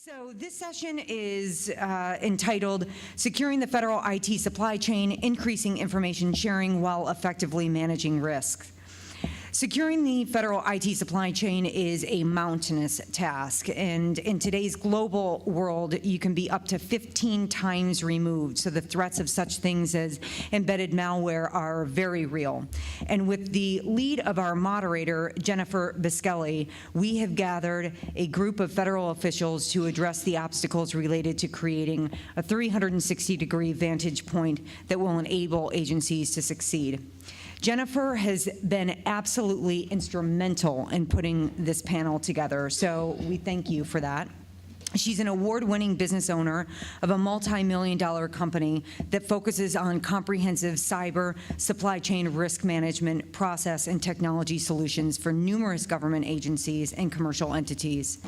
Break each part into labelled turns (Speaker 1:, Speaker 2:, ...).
Speaker 1: So this session is entitled Securing the Federal IT Supply Chain, Increasing Information Sharing While Effectively Managing Risks. Securing the federal IT supply chain is a mountainous task, and in today's global world, you can be up to 15 times removed, so the threats of such things as embedded malware are very real. And with the lead of our moderator, Jennifer Biscelli, we have gathered a group of federal officials to address the obstacles related to creating a 360-degree vantage point that will enable agencies to succeed. Jennifer has been absolutely instrumental in putting this panel together, so we thank you for that. She's an award-winning business owner of a multi-million-dollar company that focuses on comprehensive cyber supply chain risk management, process, and technology solutions for numerous government agencies and commercial entities.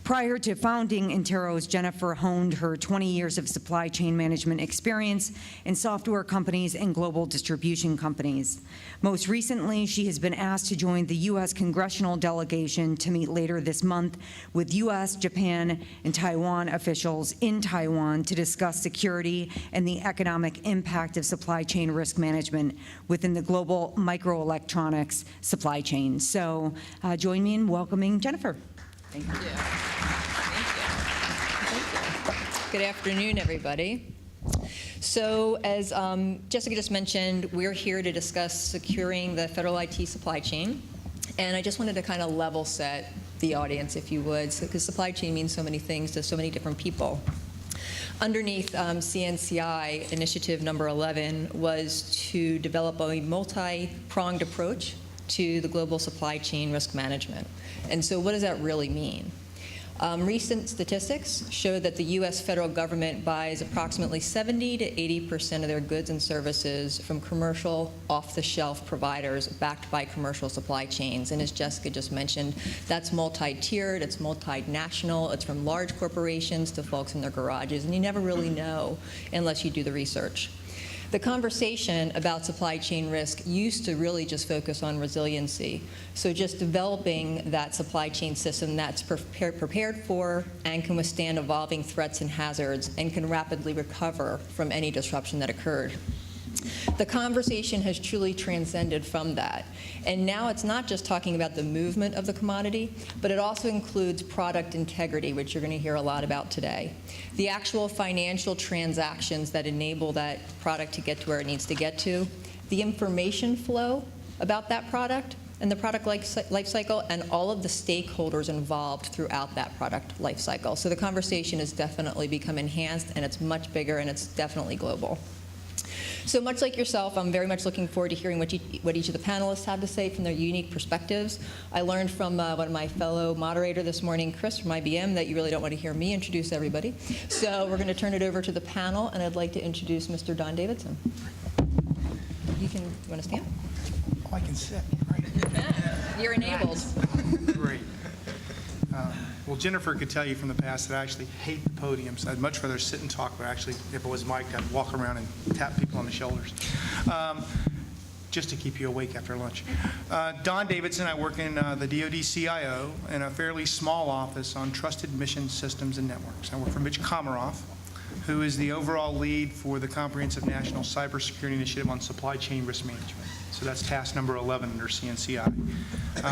Speaker 1: Prior to founding Interos, Jennifer honed her 20 years of supply chain management experience in software companies and global distribution companies. Most recently, she has been asked to join the U.S. congressional delegation to meet later this month with U.S., Japan, and Taiwan officials in Taiwan to discuss security and the economic impact of supply chain risk management within the global microelectronics supply chain. So join me in welcoming Jennifer. Thank you.
Speaker 2: Thank you. Good afternoon, everybody. So as Jessica just mentioned, we're here to discuss securing the federal IT supply chain. And I just wanted to kind of level set the audience, if you would, because supply chain means so many things to so many different people. Underneath CNCI, initiative number 11 was to develop a multi-pronged approach to the global supply chain risk management. And so what does that really mean? Recent statistics show that the U.S. federal government buys approximately 70 to 80% of their goods and services from commercial, off-the-shelf providers backed by commercial supply chains. And as Jessica just mentioned, that's multi-tiered, it's multinational, it's from large corporations to folks in their garages, and you never really know unless you do the research. The conversation about supply chain risk used to really just focus on resiliency. So just developing that supply chain system that's prepared for and can withstand evolving threats and hazards and can rapidly recover from any disruption that occurred. The conversation has truly transcended from that. And now it's not just talking about the movement of the commodity, but it also includes product integrity, which you're going to hear a lot about today. The actual financial transactions that enable that product to get to where it needs to get to, the information flow about that product and the product life cycle, and all of the stakeholders involved throughout that product life cycle. So the conversation has definitely become enhanced, and it's much bigger, and it's definitely global. So much like yourself, I'm very much looking forward to hearing what each of the panelists have to say from their unique perspectives. I learned from one of my fellow moderator this morning, Chris from IBM, that you really don't want to hear me introduce everybody. So we're going to turn it over to the panel, and I'd like to introduce Mr. Don Davidson. You want to stand?
Speaker 3: Oh, I can sit, right?
Speaker 2: You're enabled.
Speaker 3: Great. Well, Jennifer could tell you from the past that I actually hate the podium, so I'd much rather sit and talk, but actually, if it was mic'd, I'd walk around and tap people on the shoulders, just to keep you awake after lunch. Don Davidson, I work in the DoD CIO in a fairly small office on trusted mission systems and networks. I work for Mitch Komaroff, who is the overall lead for the Comprehensive National Cybersecurity Initiative on Supply Chain Risk Management. So that's task number 11 under CNCI.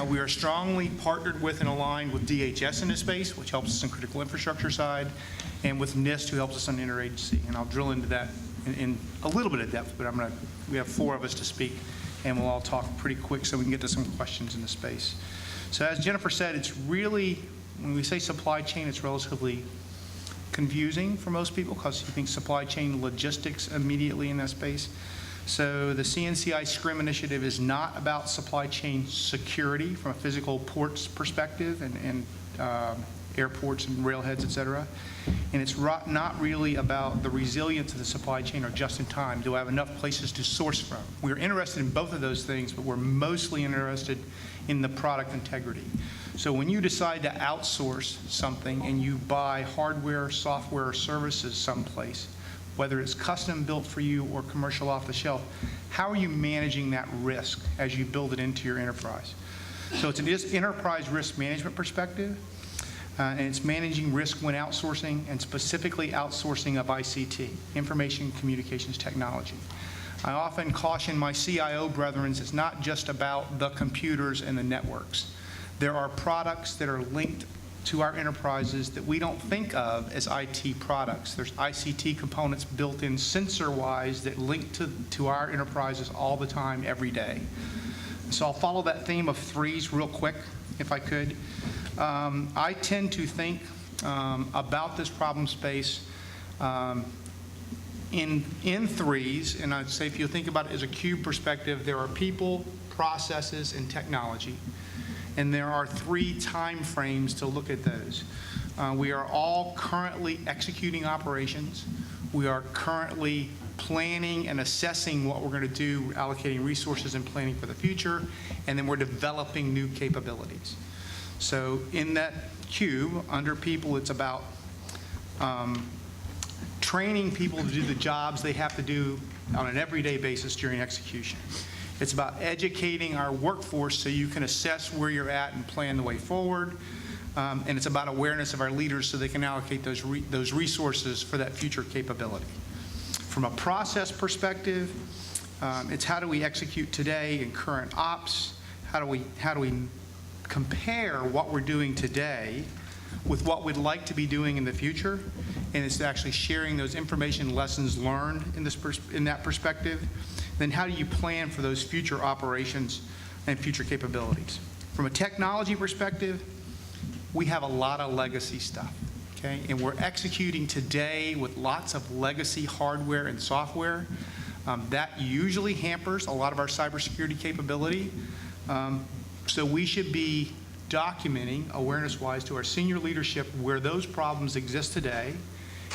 Speaker 3: We are strongly partnered with and aligned with DHS in this space, which helps us in critical infrastructure side, and with NIST, who helps us on interagency. And I'll drill into that in a little bit of depth, but we have 4 of us to speak, and we'll all talk pretty quick so we can get to some questions in the space. So as Jennifer said, it's really, when we say supply chain, it's relatively confusing for most people because you think supply chain logistics immediately in that space. So the CNCI SCRIM initiative is not about supply chain security from a physical ports perspective and airports and railheads, et cetera. And it's not really about the resilience of the supply chain or just in time. Do I have enough places to source from? We're interested in both of those things, but we're mostly interested in the product integrity. So when you decide to outsource something and you buy hardware, software, or services someplace, whether it's custom built for you or commercial off the shelf, how are you managing that risk as you build it into your enterprise? So it's an enterprise risk management perspective. and it's managing risk when outsourcing, and specifically outsourcing of ICT, information communications technology. I often caution my CIO brethren, it's not just about the computers and the networks. There are products that are linked to our enterprises that we don't think of as IT products. There's ICT components built in sensor-wise that link to our enterprises all the time, every day. So I'll follow that theme of threes real quick, if I could. I tend to think about this problem space in threes, and I'd say if you think about it as a cube perspective, there are people, processes, and technology. And there are 3 time frames to look at those. We are all currently executing operations. We are currently planning and assessing what we're going to do, allocating resources and planning for the future, and then we're developing new capabilities. So in that cube, under people, it's about training people to do the jobs they have to do on an everyday basis during execution. It's about educating our workforce so you can assess where you're at and plan the way forward. And it's about awareness of our leaders so they can allocate those resources for that future capability. From a process perspective, it's how do we execute today in current ops? How do we compare what we're doing today with what we'd like to be doing in the future? And it's actually sharing those information lessons learned in that perspective. Then how do you plan for those future operations and future capabilities? From a technology perspective, we have a lot of legacy stuff, okay? And we're executing today with lots of legacy hardware and software. That usually hampers a lot of our cybersecurity capability. So we should be documenting, awareness-wise, to our senior leadership where those problems exist today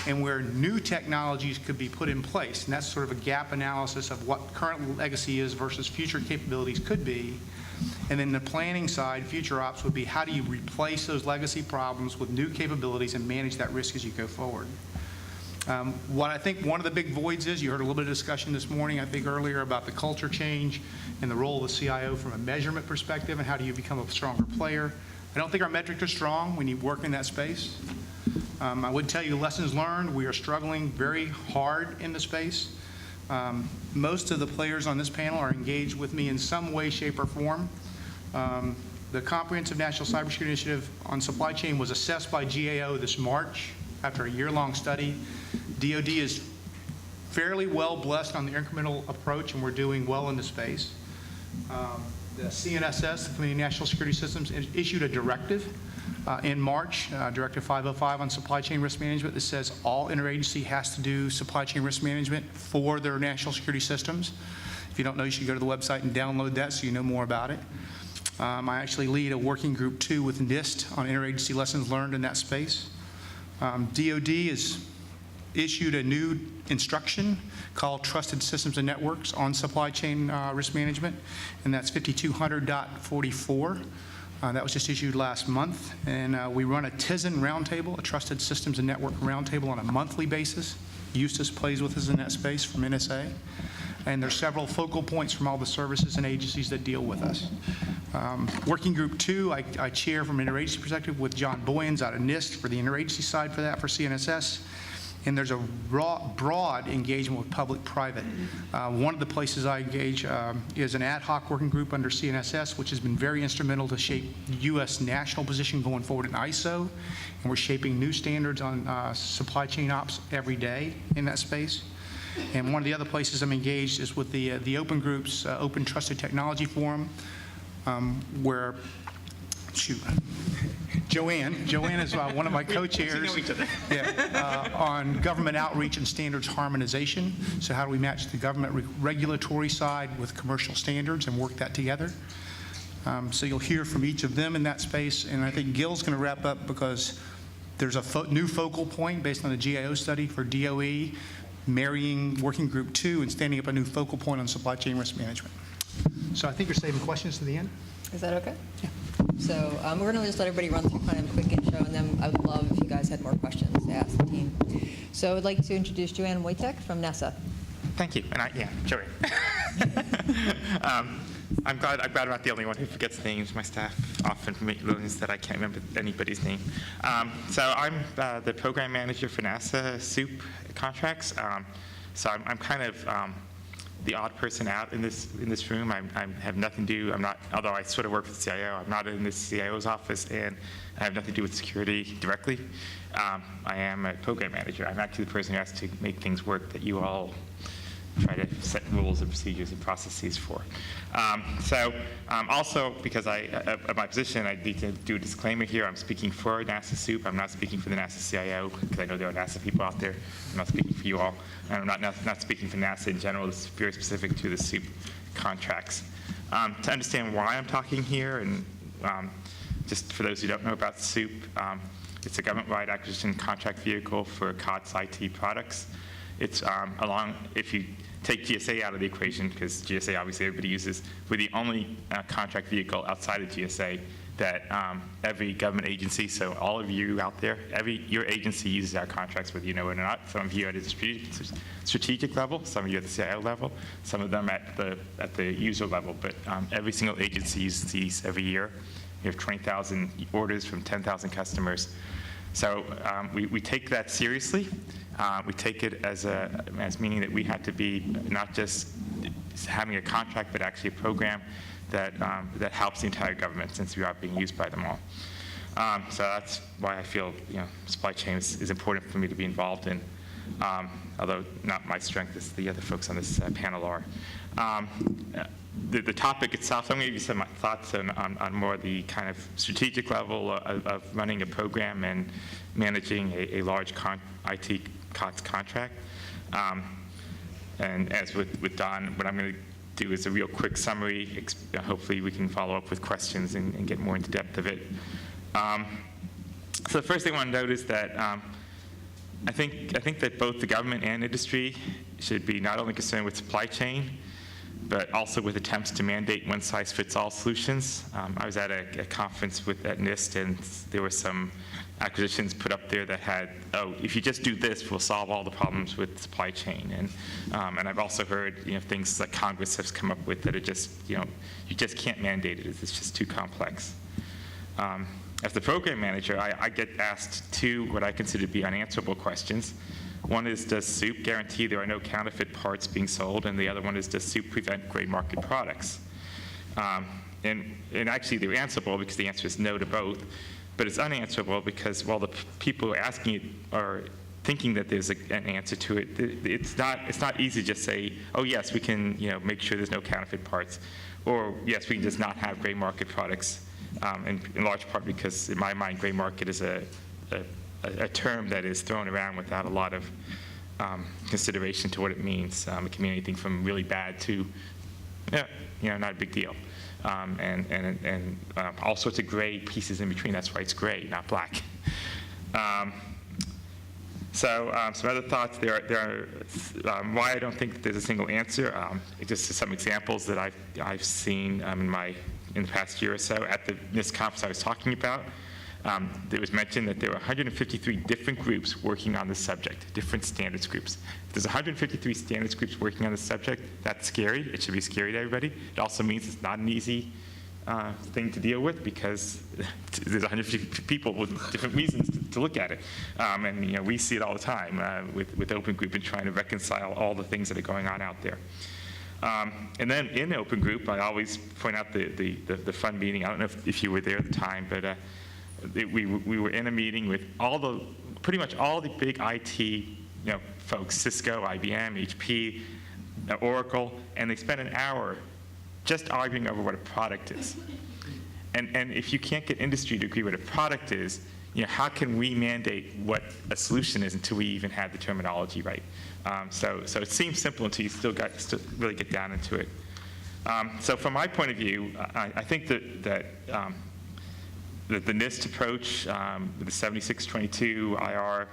Speaker 3: and where new technologies could be put in place. And that's sort of a gap analysis of what current legacy is versus future capabilities could be. And then the planning side, future ops, would be how do you replace those legacy problems with new capabilities and manage that risk as you go forward. What I think one of the big voids is, you heard a little bit of discussion this morning, I think earlier, about the culture change and the role of the CIO from a measurement perspective and how do you become a stronger player. I don't think our metrics are strong. We need work in that space. I would tell you lessons learned. We are struggling very hard in the space. Most of the players on this panel are engaged with me in some way, shape, or form. The Comprehensive National Cybersecurity Initiative on supply chain was assessed by GAO this March after a year-long study. DoD is fairly well blessed on the incremental approach, and we're doing well in the space. The CNSS, the Committee on National Security Systems, issued a directive in March, Directive 505 on supply chain risk management, that says all interagency has to do supply chain risk management for their national security systems. If you don't know, you should go to the website and download that so you know more about it. I actually lead a working group 2 with NIST on interagency lessons learned in that space. DoD has issued a new instruction called Trusted Systems and Networks on supply chain risk management, and that's 5200.44. That was just issued last month, and we run a TISN roundtable, a Trusted Systems and Network roundtable, on a monthly basis. Eustace plays with us in that space from NSA, and there's several focal points from all the services and agencies that deal with us. Working Group 2, I chair from an interagency perspective with John Boyens out of NIST for the interagency side for that, for CNSS. And there's a broad engagement with public-private. One of the places I engage is an ad hoc working group under CNSS, which has been very instrumental to shape the U.S. national position going forward in ISO. And we're shaping new standards on supply chain ops every day in that space. And one of the other places I'm engaged is with the Open Group's Open Trusted Technology Forum, where, Joanne is one of my co-chairs on government outreach and standards harmonization. So how do we match the government regulatory side with commercial standards and work that together? So you'll hear from each of them in that space. And I think Gil's going to wrap up because there's a new focal point based on the GAO study for DOE, marrying Working Group 2 and standing up a new focal point on supply chain risk management. So I think you're saving questions to the end.
Speaker 2: Is that okay?
Speaker 3: Yeah.
Speaker 2: So we're going to just let everybody run through kind of a quick intro, and then I would love if you guys had more questions to ask the team. So I'd like to introduce Joanne Wojtek from NASA.
Speaker 4: Thank you. And Joey. I'm glad I'm not the only one who forgets names. My staff often learns that I can't remember anybody's name. So I'm the program manager for NASA SOUP contracts. So I'm kind of the odd person out in this room. I have nothing to do. I'm not, although I sort of work for the CIO. I'm not in the CIO's office, and I have nothing to do with security directly. I am a program manager. I'm actually the person who has to make things work that you all try to set rules and procedures and processes for. Also, because of my position, I need to do a disclaimer here. I'm speaking for NASA SOUP. I'm not speaking for the NASA CIO, because I know there are NASA people out there. I'm not speaking for you all. And I'm not speaking for NASA in general. This is very specific to the SOUP contracts. To understand why I'm talking here, and just for those who don't know about SOUP, it's a government-wide acquisition contract vehicle for COTS IT products. It's if you take GSA out of the equation, because GSA obviously everybody uses, we're the only contract vehicle outside of GSA that every government agency, so all of you out there, your agency uses our contracts whether you know it or not. Some of you at a strategic level, some of you at the CIO level, some of them at the user level, but every single agency uses these every year. We have 20,000 orders from 10,000 customers. So we take that seriously. We take it as meaning that we have to be not just having a contract, but actually a program that helps the entire government, since we are being used by them all. So that's why I feel supply chain is important for me to be involved in, although not my strength, as the other folks on this panel are. The topic itself, I'm going to give you some thoughts on more the kind of strategic level of running a program and managing a large IT COTS contract. And as with Don, what I'm going to do is a real quick summary. Hopefully we can follow up with questions and get more into depth of it. So the first thing I want to note is that I think that both the government and industry should be not only concerned with supply chain, but also with attempts to mandate one-size-fits-all solutions. I was at a conference at NIST, and there were some acquisitions put up there that had, if you just do this, we'll solve all the problems with supply chain. And I've also heard things like Congress has come up with that are just, you just can't mandate it. It's just too complex. As the program manager, I get asked two what I consider to be unanswerable questions. One is, does SOUP guarantee there are no counterfeit parts being sold? And the other one is, does SOUP prevent gray market products? And actually, they're answerable because the answer is no to both. But it's unanswerable because while the people who are asking it are thinking that there's an answer to it, it's not easy to just say, oh yes, we can make sure there's no counterfeit parts, or yes, we can just not have gray market products. In large part because in my mind, gray market is a term that is thrown around without a lot of consideration to what it means. It can mean anything from really bad to, not a big deal. And all sorts of gray pieces in between. That's why it's gray, not black. Some other thoughts there are why I don't think that there's a single answer. Just some examples that I've seen in the past year or so at this conference I was talking about. It was mentioned that there were 153 different groups working on this subject, different standards groups. If there's 153 standards groups working on this subject, that's scary. It should be scary to everybody. It also means it's not an easy thing to deal with because there's 150 people with different reasons to look at it. And we see it all the time with Open Group and trying to reconcile all the things that are going on out there. And then in the Open Group, I always point out the fun meeting. I don't know if you were there at the time, but we were in a meeting with pretty much all the big IT folks, Cisco, IBM, HP, Oracle, and they spent an hour just arguing over what a product is. And if you can't get industry to agree what a product is, how can we mandate what a solution is until we even have the terminology right? So it seems simple until you still really get down into it. So from my point of view, I think that the NIST approach, the 7622 IR,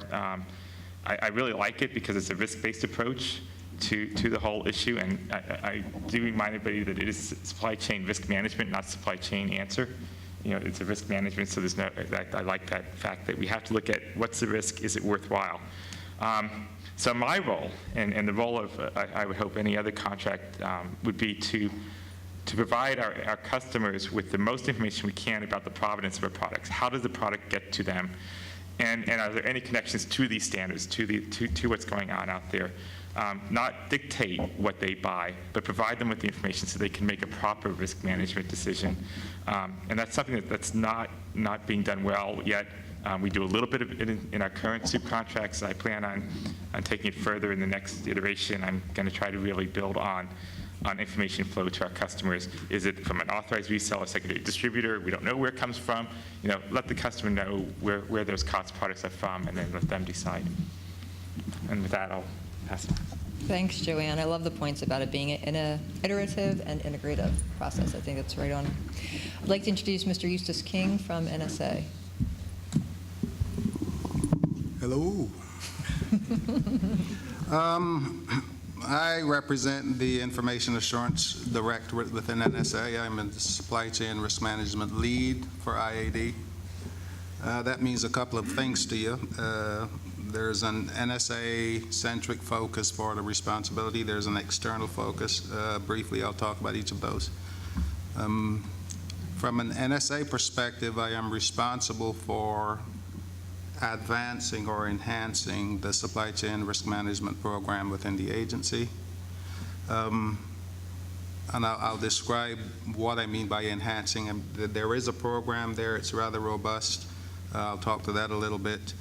Speaker 4: I really like it because it's a risk-based approach to the whole issue. And I do remind everybody that it is supply chain risk management, not supply chain answer. It's a risk management, so I like that fact that we have to look at what's the risk, is it worthwhile? So my role, and the role of, I would hope any other contract, would be to to provide our customers with the most information we can about the provenance of our products. How does the product get to them? And are there any connections to these standards, to what's going on out there? Not dictate what they buy, but provide them with the information so they can make a proper risk management decision. And that's something that's not being done well yet. We do a little bit of it in our current soup contracts. I plan on taking it further in the next iteration. I'm going to try to really build on information flow to our customers. Is it from an authorized reseller, secondary distributor? We don't know where it comes from. Let the customer know where those cost products are from, and then let them decide. And with that, I'll pass it on.
Speaker 2: Thanks, Joanne. I love the points about it being an iterative and integrative process. I think that's right on. I'd like to introduce Mr. Eustace King from NSA.
Speaker 5: Hello. I represent the Information Assurance Director within NSA. I'm the Supply Chain Risk Management Lead for IAD. That means a couple of things to you. There's an NSA-centric focus for the responsibility. There's an external focus. Briefly, I'll talk about each of those. From an NSA perspective, I am responsible for advancing or enhancing the supply chain risk management program within the agency. And I'll describe what I mean by enhancing. There is a program there. It's rather robust. I'll talk to that a little bit.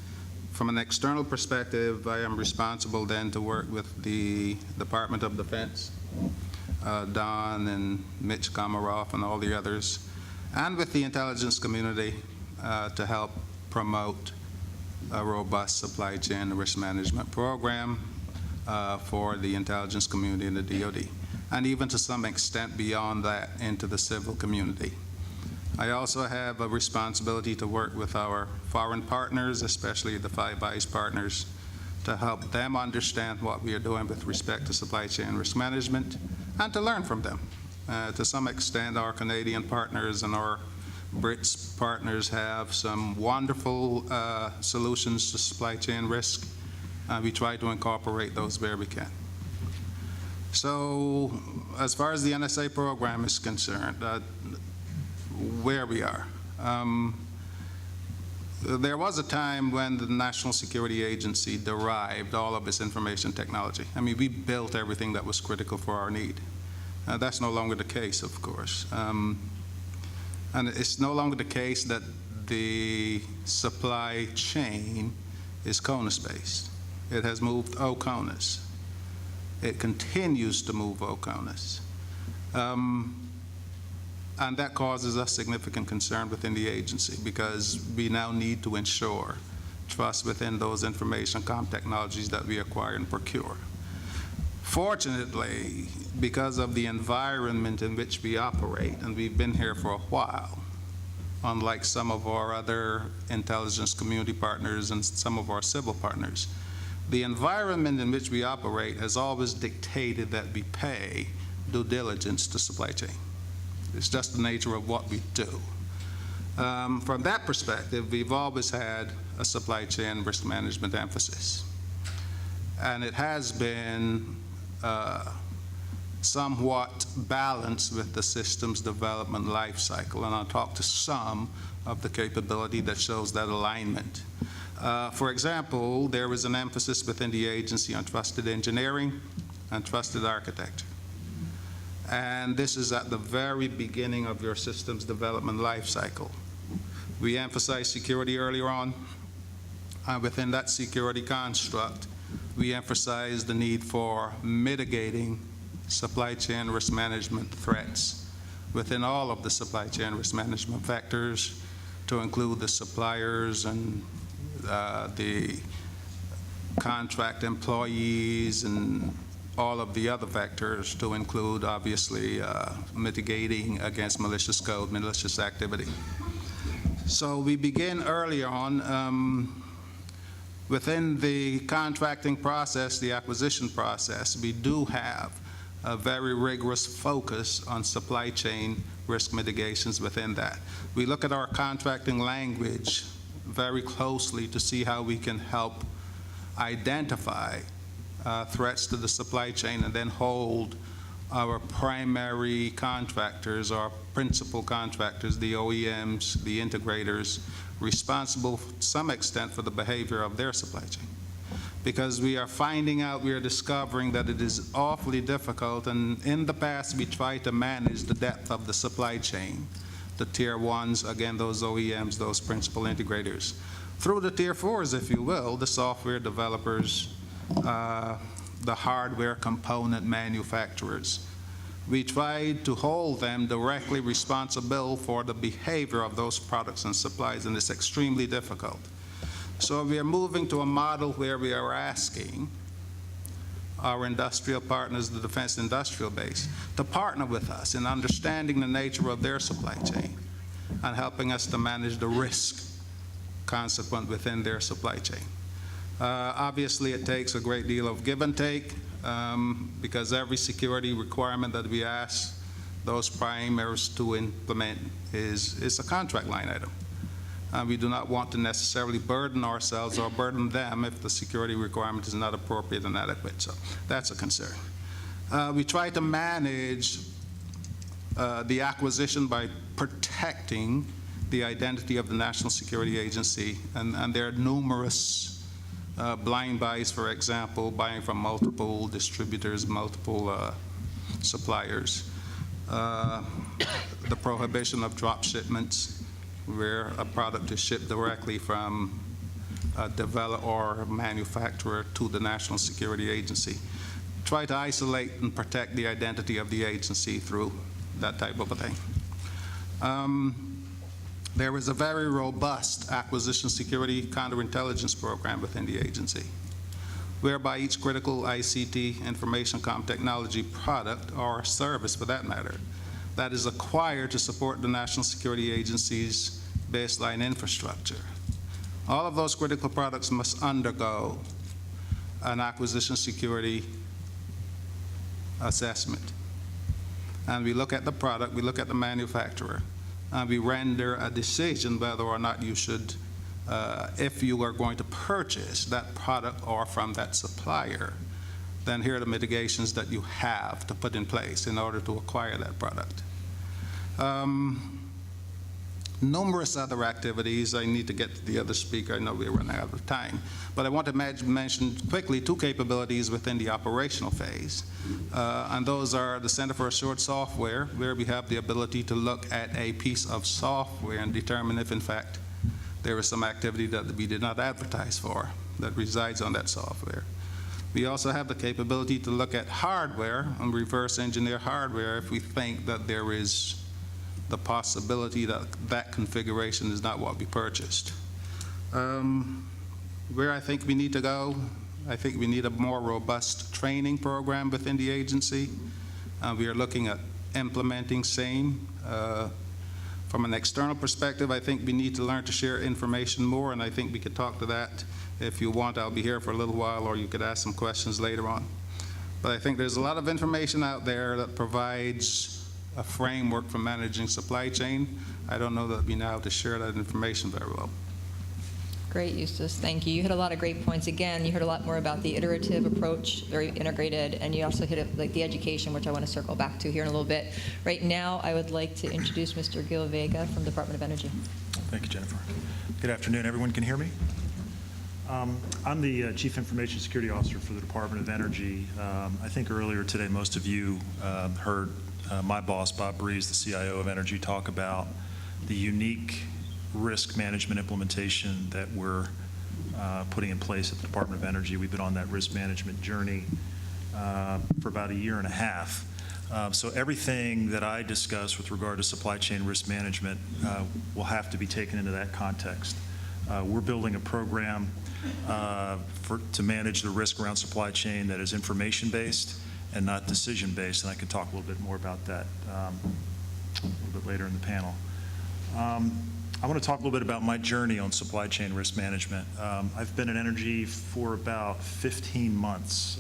Speaker 5: From an external perspective, I am responsible then to work with the Department of Defense, Don and Mitch Komaroff and all the others, and with the intelligence community to help promote a robust supply chain risk management program for the intelligence community and the DoD, and even to some extent beyond that into the civil community. I also have a responsibility to work with our foreign partners, especially the Five Eyes partners, to help them understand what we are doing with respect to supply chain risk management and to learn from them. To some extent, our Canadian partners and our Brits partners have some wonderful solutions to supply chain risk. We try to incorporate those where we can. So as far as the NSA program is concerned, where we are. There was a time when the National Security Agency derived all of its information technology. I mean, we built everything that was critical for our need. That's no longer the case, of course. And it's no longer the case that the supply chain is CONUS-based. It has moved OCONUS. It continues to move OCONUS. And that causes us significant concern within the agency because we now need to ensure trust within those information comm technologies that we acquire and procure. Fortunately, because of the environment in which we operate, and we've been here for a while, unlike some of our other intelligence community partners and some of our civil partners, the environment in which we operate has always dictated that we pay due diligence to supply chain. It's just the nature of what we do. From that perspective, we've always had a supply chain risk management emphasis. And it has been somewhat balanced with the systems development life cycle. And I'll talk to some of the capability that shows that alignment. For example, there is an emphasis within the agency on trusted engineering and trusted architecture. And this is at the very beginning of your systems development life cycle. We emphasize security earlier on. Within that security construct, we emphasize the need for mitigating supply chain risk management threats within all of the supply chain risk management factors, to include the suppliers and the contract employees and all of the other vectors, to include, obviously, mitigating against malicious code, malicious activity. So we begin early on. Within the contracting process, the acquisition process, we do have a very rigorous focus on supply chain risk mitigations within that. We look at our contracting language very closely to see how we can help identify threats to the supply chain and then hold our primary contractors, our principal contractors, the OEMs, the integrators, responsible to some extent for the behavior of their supply chain. Because we are finding out, we are discovering that it is awfully difficult, and in the past we tried to manage the depth of the supply chain, the tier ones, again, those OEMs, those principal integrators. Through the tier fours, if you will, the software developers, the hardware component manufacturers. We tried to hold them directly responsible for the behavior of those products and supplies, and it's extremely difficult. So we are moving to a model where we are asking our industrial partners, the defense industrial base, to partner with us in understanding the nature of their supply chain and helping us to manage the risk consequent within their supply chain. Obviously, it takes a great deal of give and take because every security requirement that we ask those primaries to implement is a contract line item. We do not want to necessarily burden ourselves or burden them if the security requirement is not appropriate and adequate. So that's a concern. We try to manage the acquisition by protecting the identity of the National Security Agency, and there are numerous blind buys, for example, buying from multiple distributors, multiple suppliers. The prohibition of drop shipments, where a product is shipped directly from a developer or manufacturer to the National Security Agency. Try to isolate and protect the identity of the agency through that type of a thing. There is a very robust acquisition security counterintelligence program within the agency, whereby each critical ICT, information comm technology product or service, for that matter, that is acquired to support the National Security Agency's baseline infrastructure. All of those critical products must undergo an acquisition security assessment. And we look at the product, we look at the manufacturer, and we render a decision whether or not you should, if you are going to purchase that product or from that supplier, then here are the mitigations that you have to put in place in order to acquire that product. Numerous other activities. I need to get to the other speaker. I know we're running out of time. But I want to mention quickly two capabilities within the operational phase. And those are the Center for Assured Software, where we have the ability to look at a piece of software and determine if, in fact, there is some activity that we did not advertise for that resides on that software. We also have the capability to look at hardware and reverse engineer hardware if we think that there is the possibility that that configuration is not what we purchased. Where I think we need to go, I think we need a more robust training program within the agency. We are looking at implementing same. From an external perspective, I think we need to learn to share information more, and I think we could talk to that. If you want, I'll be here for a little while, or you could ask some questions later on. But I think there's a lot of information out there that provides a framework for managing supply chain. I don't know that we know how to share that information very well.
Speaker 2: Great, Eustace. Thank you. You hit a lot of great points. Again, you heard a lot more about the iterative approach, very integrated, and you also hit it, like the education, which I want to circle back to here in a little bit. Right now, I would like to introduce Mr. Gil Vega from the Department of Energy.
Speaker 6: Thank you, Jennifer. Good afternoon. Everyone can hear me? I'm the Chief Information Security Officer for the Department of Energy. I think earlier today, most of you heard my boss, Bob Breeze, the CIO of Energy, talk about the unique risk management implementation that we're putting in place at the Department of Energy. We've been on that risk management journey for about a year and a half. So everything that I discuss with regard to supply chain risk management will have to be taken into that context. We're building a program to manage the risk around supply chain that is information-based and not decision-based, and I can talk a little bit more about that a little bit later in the panel. I want to talk a little bit about my journey on supply chain risk management. I've been in energy for about 15 months.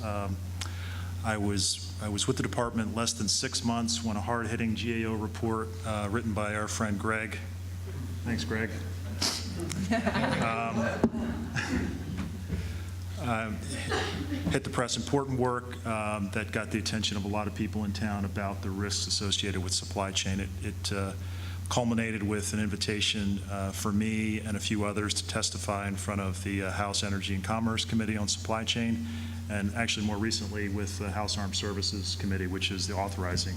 Speaker 6: I was with the department less than 6 months when a hard-hitting GAO report written by our friend Greg. hit the press, important work that got the attention of a lot of people in town about the risks associated with supply chain. It culminated with an invitation for me and a few others to testify in front of the House Energy and Commerce Committee on supply chain, and actually more recently with the House Armed Services Committee, which is the authorizing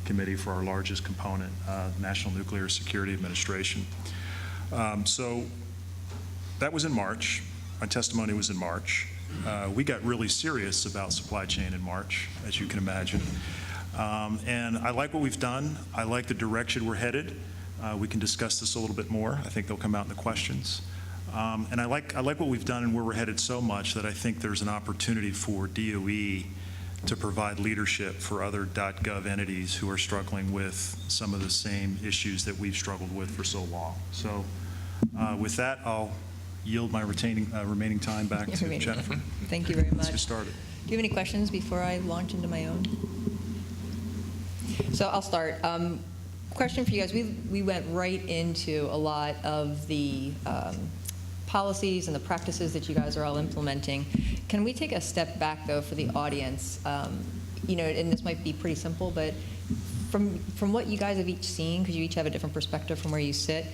Speaker 6: committee for our largest component, National Nuclear Security Administration. So that was in March. My testimony was in March. We got really serious about supply chain in March, as you can imagine. And I like what we've done. I like the direction we're headed. We can discuss this a little bit more. I think they'll come out in the questions. And I like what we've done and where we're headed so much that I think there's an opportunity for DOE to provide leadership for other .gov entities who are struggling with some of the same issues that we've struggled with for so long. So with that, I'll yield my remaining time back to Jennifer.
Speaker 2: Thank you very much.
Speaker 6: Let's get started.
Speaker 2: Do you have any questions before I launch into my own? So I'll start. Question for you guys. We went right into a lot of the policies and the practices that you guys are all implementing. Can we take a step back, though, for the audience? You know, and this might be pretty simple, but from what you guys have each seen, because you each have a different perspective from where you sit,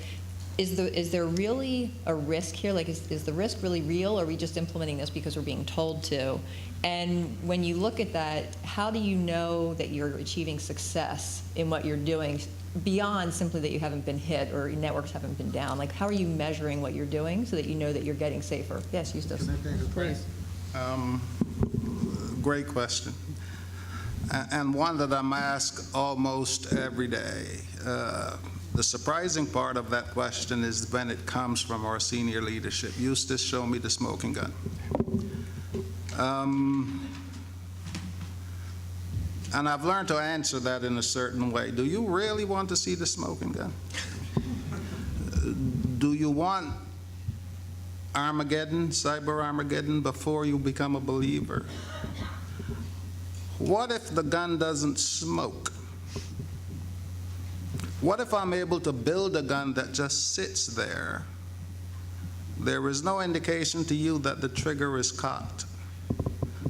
Speaker 2: is there really a risk here? Like, is the risk really real, or are we just implementing this because we're being told to? And when you look at that, how do you know that you're achieving success in what you're doing beyond simply that you haven't been hit or your networks haven't been down? Like, how are you measuring what you're doing so that you know that you're getting safer? Yes, Eustace. Please.
Speaker 5: Great question, and one that I'm asked almost every day. The surprising part of that question is when it comes from our senior leadership. Eustace, show me the smoking gun. And I've learned to answer that in a certain way. Do you really want to see the smoking gun? Do you want Armageddon, cyber Armageddon, before you become a believer? What if the gun doesn't smoke? What if I'm able to build a gun that just sits there? There is no indication to you that the trigger is cocked,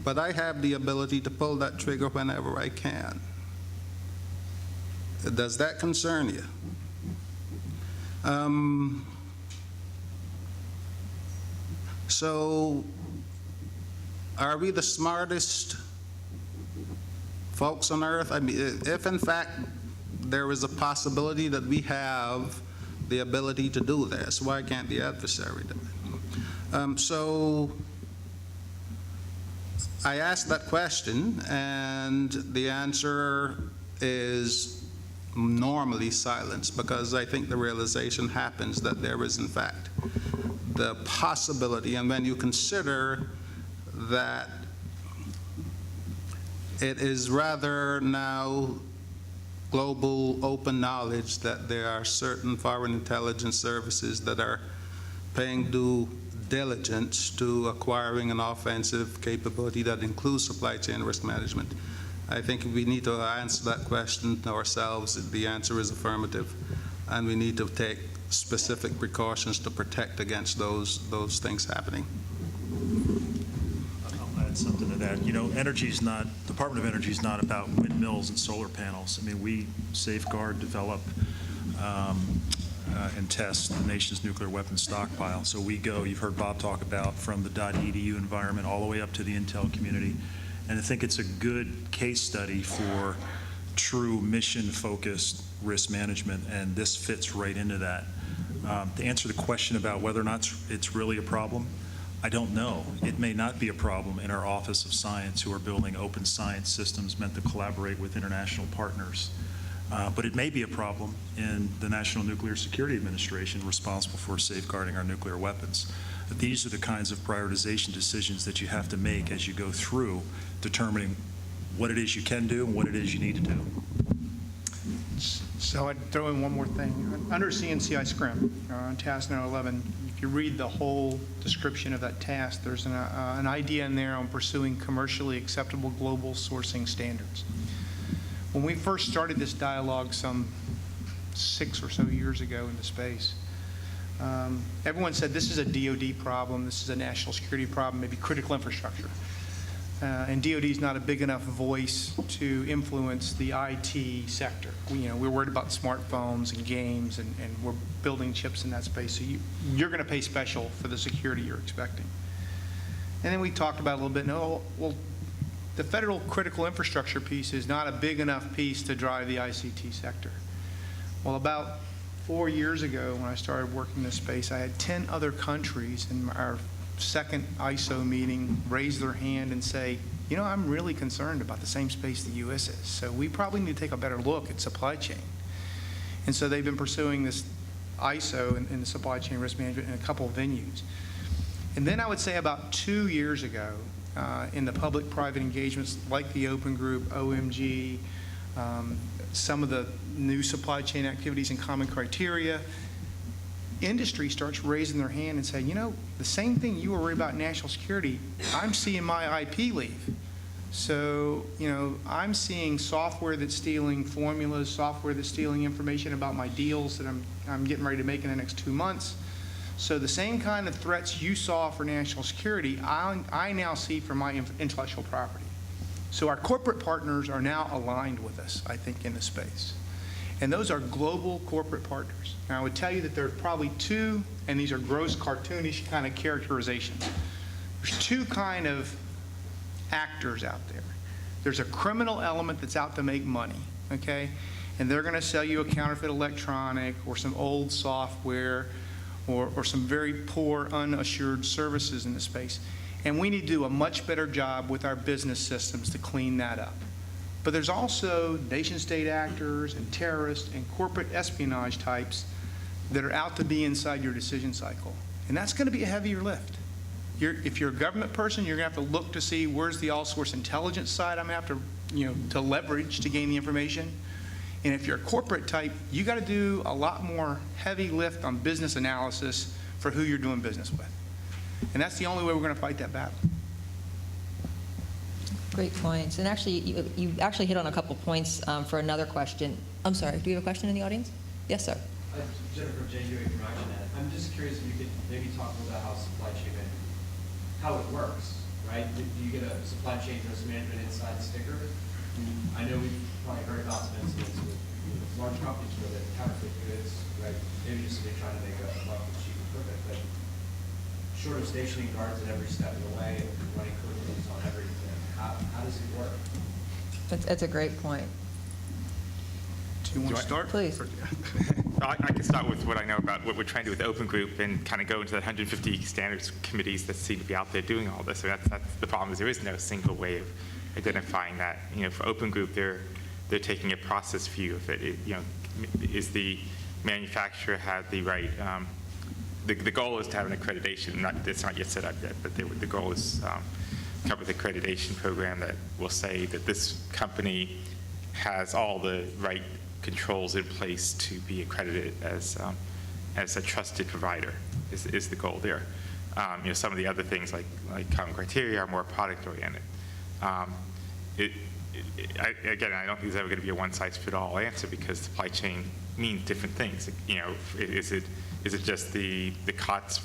Speaker 5: but I have the ability to pull that trigger whenever I can. Does that concern you? So, are we the smartest folks on earth? I mean, if in fact there is a possibility that we have the ability to do this, why can't the adversary do it? So I asked that question, and the answer is normally silence, because I think the realization happens that there is in fact the possibility, and when you consider that it is rather now global open knowledge that there are certain foreign intelligence services that are paying due diligence to acquiring an offensive capability that includes supply chain risk management. I think we need to answer that question ourselves. The answer is affirmative, and we need to take specific precautions to protect against those things happening.
Speaker 6: I'll add something to that. You know, Department of Energy is not about windmills and solar panels. I mean, we safeguard, develop, and test the nation's nuclear weapons stockpile. So we go, you've heard Bob talk about, from the .edu environment all the way up to the Intel community. And I think it's a good case study for true mission-focused risk management, and this fits right into that. To answer the question about whether or not it's really a problem, I don't know. It may not be a problem in our Office of Science, who are building open science systems meant to collaborate with international partners. But it may be a problem in the National Nuclear Security Administration, responsible for safeguarding our nuclear weapons. But these are the kinds of prioritization decisions that you have to make as you go through determining what it is you can do and what it is you need to do.
Speaker 3: So I'd throw in one more thing. Under CNCI SCRIM, on task 911, if you read the whole description of that task, there's an idea in there on pursuing commercially acceptable global sourcing standards. When we first started this dialogue some 6 or so years ago into space, Everyone said this is a DoD problem, this is a national security problem, maybe critical infrastructure. And DoD is not a big enough voice to influence the IT sector. We're worried about smartphones and games, and we're building chips in that space. So you're going to pay special for the security you're expecting. And then we talked about a little bit, no, well, the federal critical infrastructure piece is not a big enough piece to drive the ICT sector. Well, about 4 years ago when I started working in this space, I had 10 other countries in our second ISO meeting raise their hand and say, I'm really concerned about the same space the U.S. is. So we probably need to take a better look at supply chain. And so they've been pursuing this ISO in the supply chain risk management in a couple of venues. And then I would say about 2 years ago, in the public-private engagements like the Open Group, OMG, some of the new supply chain activities and common criteria, industry starts raising their hand and saying, the same thing you were worried about national security, I'm seeing my IP leave. So, I'm seeing software that's stealing formulas, software that's stealing information about my deals that I'm getting ready to make in the next 2 months. So the same kind of threats you saw for national security, I now see for my intellectual property. So our corporate partners are now aligned with us, I think, in the space. And those are global corporate partners. Now, I would tell you that there are probably two, and these are gross cartoonish kind of characterizations. There's two kind of actors out there. There's a criminal element that's out to make money, okay? And they're going to sell you a counterfeit electronic or some old software or some very poor, unassured services in the space. And we need to do a much better job with our business systems to clean that up. But there's also nation-state actors and terrorists and corporate espionage types that are out to be inside your decision cycle. And that's going to be a heavier lift. If you're a government person, you're going to have to look to see where's the all-source intelligence side I'm going to have to leverage to gain the information. And if you're a corporate type, you got to do a lot more heavy lift on business analysis for who you're doing business with. And that's the only way we're going to fight that battle.
Speaker 2: Great points. And actually, you actually hit on a couple points for another question. I'm sorry, do you have a question in the audience? Yes, sir.
Speaker 7: Jennifer, JU Information. I'm just curious if you could maybe talk about how supply chain management, how it works, right? Do you get a supply chain risk management inside sticker? I know we've probably heard about some incidents with large companies where they counterfeit goods, right? Maybe just they're trying to make a buck with cheap equipment, but short of stationing guards at every step of the way and running curriculums on everything, how does it work?
Speaker 2: That's a great point.
Speaker 3: Do you want to start?
Speaker 2: Please.
Speaker 4: I can start with what I know about what we're trying to do with Open Group and kind of go into the 150 standards committees that seem to be out there doing all this. So that's the problem, is there is no single way of identifying that. For Open Group, they're taking a process view of it. Is the manufacturer had the right, the goal is to have an accreditation. It's not yet set up yet, but the goal is come with an accreditation program that will say that this company has all the right controls in place to be accredited as a trusted provider is the goal there. Some of the other things like common criteria are more product oriented. Again, I don't think there's ever going to be a one-size-fit-all answer because supply chain means different things. Is it just the COTS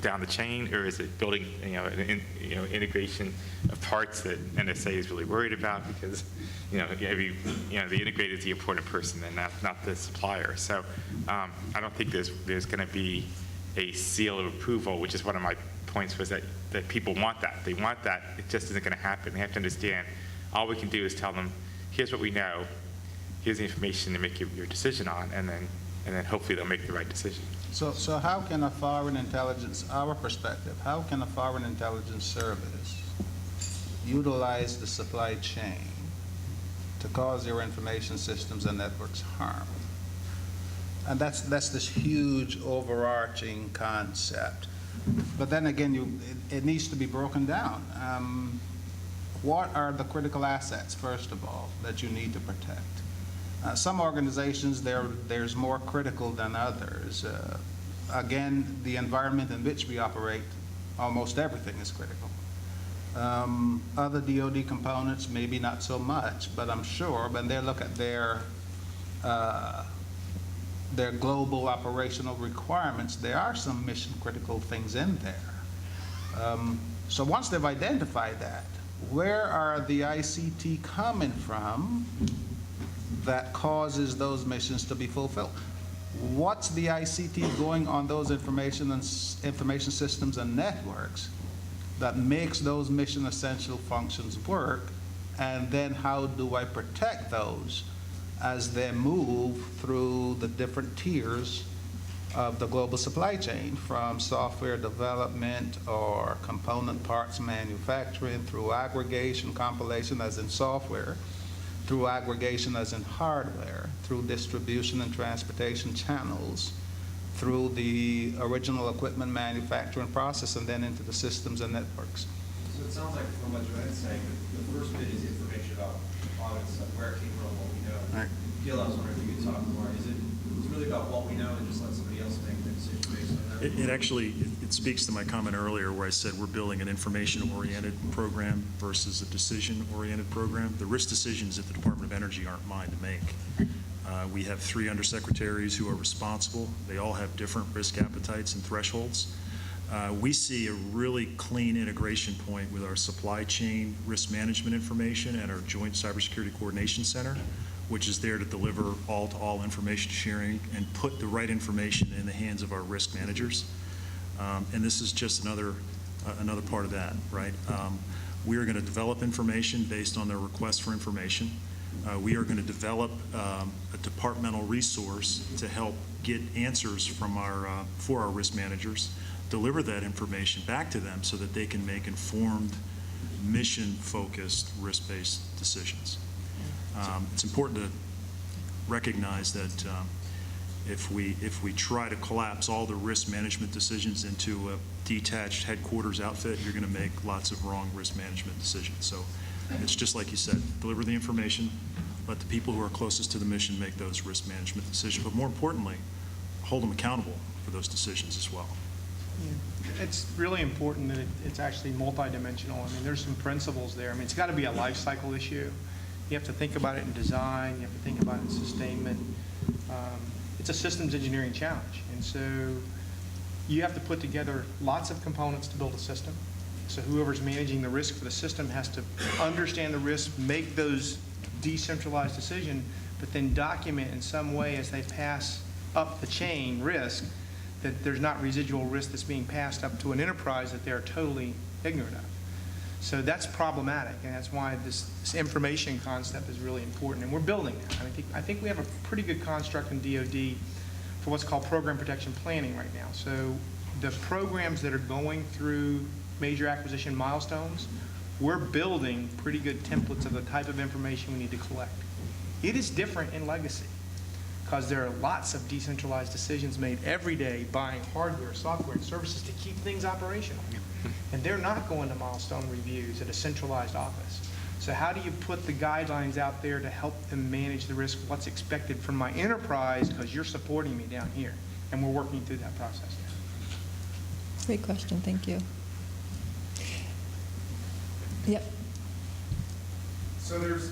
Speaker 4: down the chain, or is it building integration of parts that NSA is really worried about because the integrator is the important person and not the supplier. So I don't think there's going to be a seal of approval, which is one of my points was that people want that. They want that. It just isn't going to happen. They have to understand all we can do is tell them, here's what we know, here's the information to make your decision on, and then hopefully they'll make the right decision.
Speaker 5: So how can a foreign intelligence, our perspective, how can a foreign intelligence service utilize the supply chain to cause your information systems and networks harm? And that's this huge overarching concept. But then again, it needs to be broken down. What are the critical assets, first of all, that you need to protect? Some organizations, there's more critical than others. Again, the environment in which we operate, almost everything is critical. Other DoD components, maybe not so much, but I'm sure when they look at their their global operational requirements, there are some mission-critical things in there. So once they've identified that, where are the ICT coming from that causes those missions to be fulfilled? What's the ICT going on those information systems and networks that makes those mission essential functions work? And then how do I protect those as they move through the different tiers of the global supply chain, from software development or component parts manufacturing, through aggregation, compilation as in software, through aggregation as in hardware, through distribution and transportation channels, through the original equipment manufacturing process, and then into the systems and networks.
Speaker 7: So it sounds like from what Joanne's saying, the first bit is information about audits, where it came from, what we know.
Speaker 5: Right.
Speaker 7: Gil, I was wondering if you could talk more. It's really about what we know and just let somebody else make the decision based on that?
Speaker 6: It actually, it speaks to my comment earlier where I said we're building an information-oriented program versus a decision-oriented program. The risk decisions at the Department of Energy aren't mine to make. We have 3 undersecretaries who are responsible. They all have different risk appetites and thresholds. We see a really clean integration point with our supply chain risk management information and our Joint Cybersecurity Coordination Center, which is there to deliver all-to-all information sharing and put the right information in the hands of our risk managers. And this is just another part of that, right? We are going to develop information based on their request for information. We are going to develop a departmental resource to help get answers from for our risk managers, deliver that information back to them so that they can make informed, mission-focused, risk-based decisions. It's important to recognize that if we try to collapse all the risk management decisions into a detached headquarters outfit, you're going to make lots of wrong risk management decisions. So it's just like you said, deliver the information, let the people who are closest to the mission make those risk management decisions, but more importantly, hold them accountable for those decisions as well.
Speaker 3: It's really important that it's actually multidimensional. I mean, there's some principles there. I mean, it's got to be a life cycle issue. You have to think about it in design. You have to think about it in sustainment. It's a systems engineering challenge. And so you have to put together lots of components to build a system. So whoever's managing the risk for the system has to understand the risk, make those decentralized decisions, but then document in some way as they pass up the chain risk that there's not residual risk that's being passed up to an enterprise that they're totally ignorant of. So that's problematic, and that's why this information concept is really important, and we're building that. I think we have a pretty good construct in DoD for what's called program protection planning right now. So the programs that are going through major acquisition milestones, we're building pretty good templates of the type of information we need to collect. It is different in legacy because there are lots of decentralized decisions made every day buying hardware, software, and services to keep things operational. And they're not going to milestone reviews at a centralized office. So how do you put the guidelines out there to help them manage the risk, what's expected from my enterprise, because you're supporting me down here? And we're working through that process now.
Speaker 2: Great question, thank you. Yep.
Speaker 8: So there's,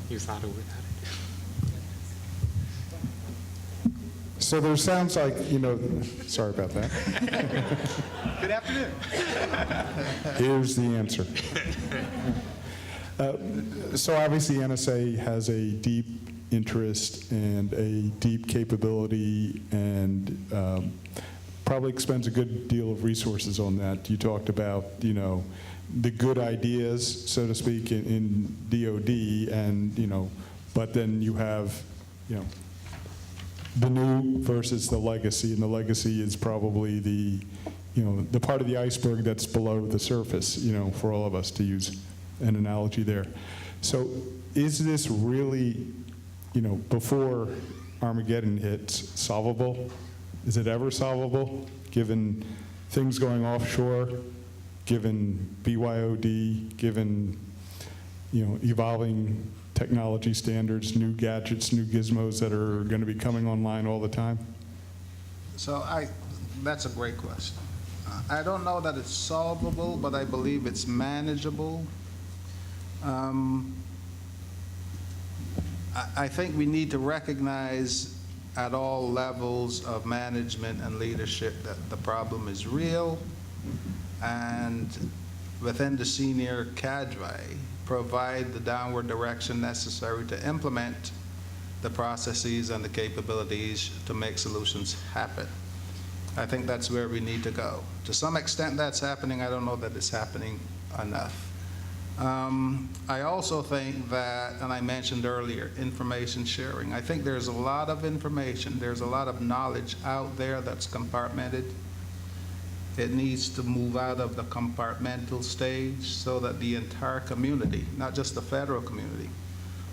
Speaker 4: You thought of it.
Speaker 8: so there sounds like, sorry about that.
Speaker 3: Good afternoon.
Speaker 8: Here's the answer. So obviously NSA has a deep interest and a deep capability and probably expends a good deal of resources on that. You talked about, the good ideas, so to speak, in DoD, and but then you have, the new versus the legacy, and the legacy is probably the, the part of the iceberg that's below the surface, for all of us, to use an analogy there. So, is this really, before Armageddon hits, solvable? Is it ever solvable, given things going offshore? Given BYOD, given evolving technology standards, new gadgets, new gizmos that are going to be coming online all the time?
Speaker 5: So that's a great question. I don't know that it's solvable, but I believe it's manageable. I think we need to recognize at all levels of management and leadership that the problem is real, and within the senior cadre, provide the downward direction necessary to implement the processes and the capabilities to make solutions happen. I think that's where we need to go. To some extent that's happening. I don't know that it's happening enough. I also think that, and I mentioned earlier, information sharing. I think there's a lot of information, there's a lot of knowledge out there that's compartmented. It needs to move out of the compartmental stage so that the entire community, not just the federal community,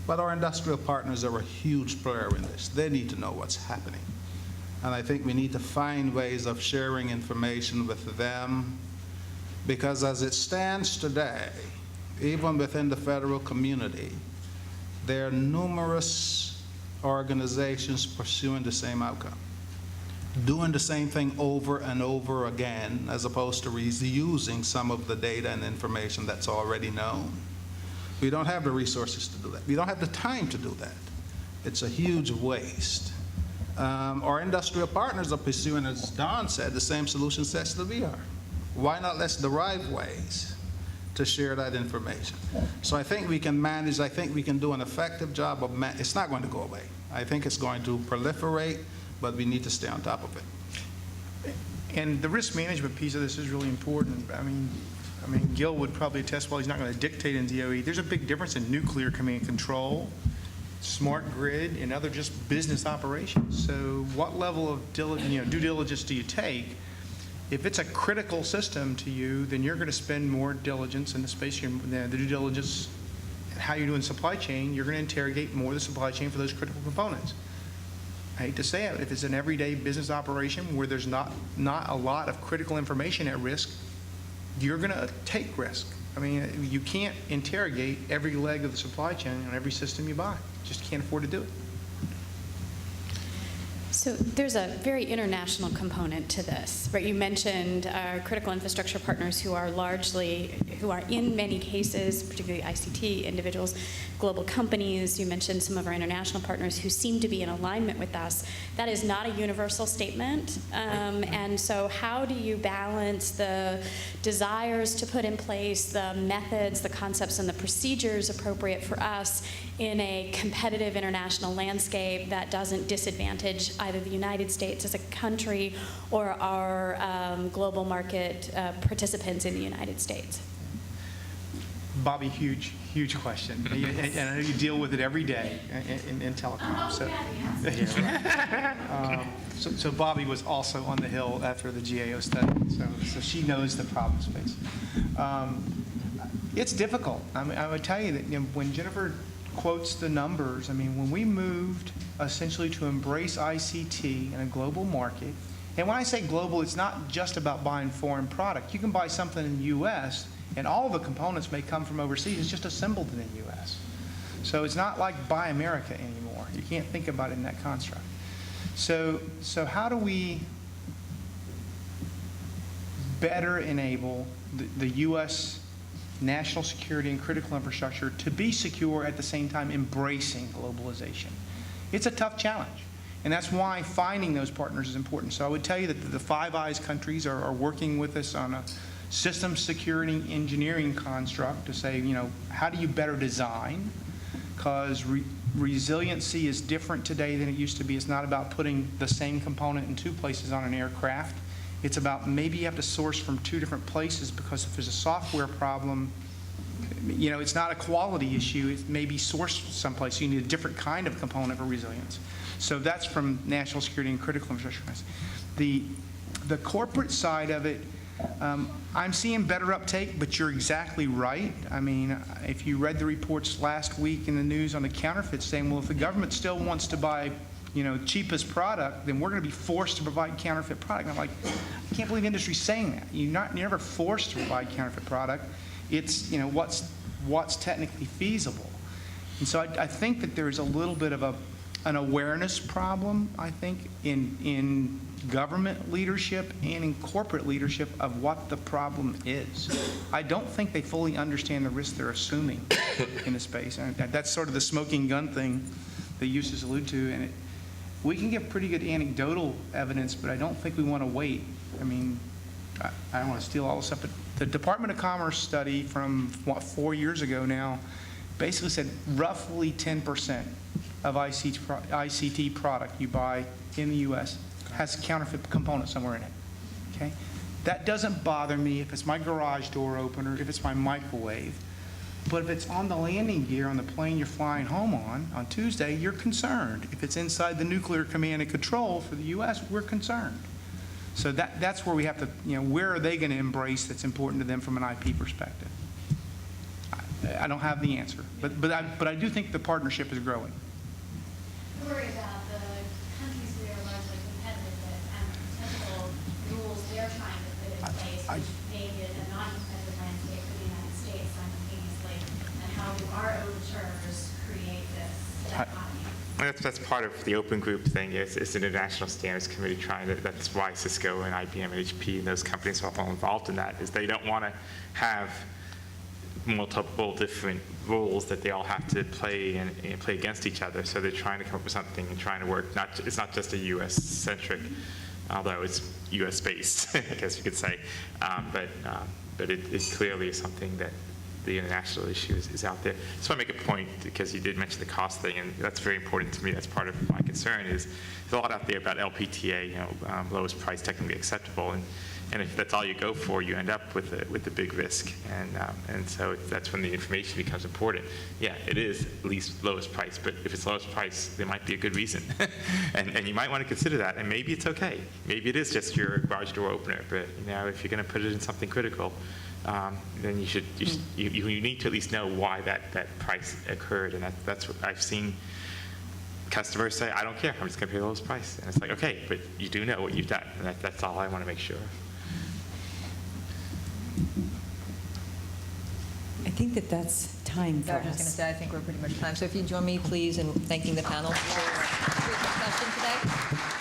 Speaker 5: but our industrial partners are a huge player in this. They need to know what's happening. And I think we need to find ways of sharing information with them, because as it stands today, even within the federal community, there are numerous organizations pursuing the same outcome, doing the same thing over and over again, as opposed to reusing some of the data and information that's already known. We don't have the resources to do that. We don't have the time to do that. It's a huge waste. Our industrial partners are pursuing, as Don said, the same solution sets that we are. Why not let's derive ways to share that information? So I think we can manage, I think we can do an effective job of, it's not going to go away. I think it's going to proliferate, but we need to stay on top of it.
Speaker 3: And the risk management piece of this is really important. I mean, Gil would probably attest, well, he's not going to dictate in DOE. There's a big difference in nuclear command and control, smart grid, and other just business operations. So what level of due diligence do you take? If it's a critical system to you, then you're going to spend more diligence in the space, the due diligence, and how you're doing supply chain, you're going to interrogate more of the supply chain for those critical components. I hate to say it, if it's an everyday business operation where there's not a lot of critical information at risk, you're going to take risk. I mean, you can't interrogate every leg of the supply chain on every system you buy. Just can't afford to do it.
Speaker 9: So there's a very international component to this, right? You mentioned our critical infrastructure partners who are in many cases, particularly ICT individuals, global companies. You mentioned some of our international partners who seem to be in alignment with us. That is not a universal statement. And so how do you balance the desires to put in place the methods, the concepts, and the procedures appropriate for us in a competitive international landscape that doesn't disadvantage either the United States as a country or our global market participants in the United States?
Speaker 3: Bobby, huge question. And I know you deal with it every day in telecom. So Bobby was also on the Hill after the GAO study, so she knows the problem space. It's difficult. I mean, I would tell you that when Jennifer quotes the numbers, I mean, when we moved essentially to embrace ICT in a global market, and when I say global, it's not just about buying foreign product. You can buy something in the U.S., and all the components may come from overseas. It's just assembled in the U.S. So it's not like Buy America anymore. You can't think about it in that construct. So how do we better enable the U.S. national security and critical infrastructure to be secure at the same time embracing globalization? It's a tough challenge. And that's why finding those partners is important. So I would tell you that the Five Eyes countries are working with us on a systems security engineering construct to say, how do you better design? Because resiliency is different today than it used to be. It's not about putting the same component in two places on an aircraft. It's about maybe you have to source from two different places, because if there's a software problem, it's not a quality issue. It may be sourced someplace. You need a different kind of component for resilience. So that's from national security and critical infrastructure. The corporate side of it, I'm seeing better uptake, but you're exactly right. I mean, if you read the reports last week in the news on the counterfeit, saying, well, if the government still wants to buy, cheapest product, then we're going to be forced to provide counterfeit product. And I'm like, I can't believe industry's saying that. You're never forced to provide counterfeit product. It's, what's technically feasible. And so I think that there's a little bit of an awareness problem, I think, in government leadership and in corporate leadership of what the problem is. I don't think they fully understand the risk they're assuming in the space. And that's sort of the smoking gun thing that Eustace alluded to, and we can get pretty good anecdotal evidence, but I don't think we want to wait. I mean, I don't want to steal all this stuff, but the Department of Commerce study from, 4 years ago now, basically said roughly 10% of ICT product you buy in the U.S. has a counterfeit component somewhere in it, okay? That doesn't bother me if it's my garage door opener, if it's my microwave. But if it's on the landing gear on the plane you're flying home on Tuesday, you're concerned. If it's inside the nuclear command and control for the U.S., we're concerned. So that's where we have to, where are they going to embrace that's important to them from an IP perspective? I don't have the answer, but I do think the partnership is growing.
Speaker 10: I worry about the countries we are largely competitive with and potential rules they're trying to put in place, which make it a non-competitive landscape for the United States simultaneously, and how do our overtures create this dichotomy?
Speaker 4: That's part of the open group thing. It's an international standards committee trying to, that's why Cisco and IBM and HP and those companies are all involved in that, is they don't want to have multiple different rules that they all have to play and play against each other. So they're trying to come up with something and trying to work. It's not just a U.S.-centric, although it's U.S.-based, I guess you could say. But it clearly is something that the international issue is out there. I just want to make a point, because you did mention the cost thing, and that's very important to me. That's part of my concern. Is there's a lot out there about LPTA, lowest price technically acceptable, and if that's all you go for, you end up with the big risk, and so that's when the information becomes important. Yeah, it is at least lowest price, but if it's lowest price, there might be a good reason, and you might want to consider that. And maybe it's okay. Maybe it is just your garage door opener, but if you're going to put it in something critical, then you need to at least know why that price occurred, and that's what I've seen. Customers say, I don't care, I'm just going to pay the lowest price. And it's like, okay, but you do know what you've done, and that's all I want to make sure.
Speaker 1: I think that's time for
Speaker 2: I was just going to
Speaker 1: us.
Speaker 2: say, I think we're pretty much time. So if you join me, please, in thanking the panel for a great discussion today.